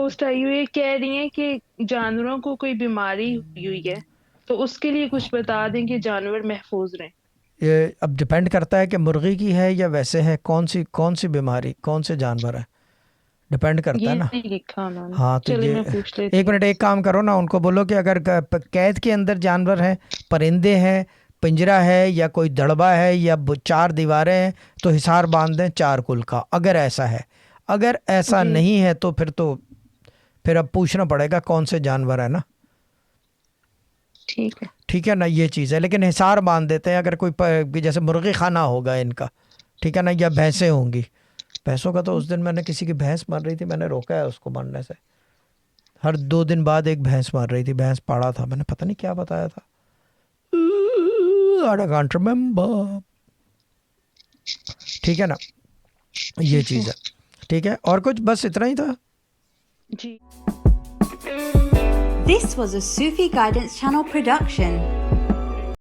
Post आई हुई है, कह रही है कि जानवरों को कोई बीमारी हुई है, तो उसके लिए कुछ बता दें कि जानवर महफूज रहें। ये अब डिपेंड करता है कि मुर्गी की है या वैसे है, कौन सी बीमारी, कौन से जानवर है, डिपेंड करता ये है ना। नहीं लिखा उन्होंने। हाँ तो चलिए ये, मैं पूछ लेती एक हूँ मिनट, एक उनसे। काम करो ना, उनको बोलो कि अगर कैद के अंदर जानवर हैं, परिंदे हैं, पिंजरा है, या कोई दड़बा है, या चार दीवारें हैं, तो हिसार बांध दें चार कुल का, अगर ऐसा है। अगर ऐसा जी नहीं है तो फिर अब पूछना पड़ेगा कौन से जानवर है ना। ठीक है। ठीक है ना, ये चीज़ है, लेकिन हिसार बांध देते हैं, अगर कोई जैसे मुर्गी खाना होगा इनका, ठीक है ना, या भैंसें होंगी। भैंसों का तो उस दिन मैंने किसी की भैंस मर रही थी, मैंने रोका है उसको मरने से। हर 2 दिन बाद एक भैंस मर रही थी, भैंस पाड़ा था मैंने, पता नहीं क्या बताया था, आई कांट रिमेम्बर। ठीक है ना, ये ठीक है। चीज़ है। ठीक है, और कुछ, बस इतना ही था। जी। This was a Sufi Guidance Channel production.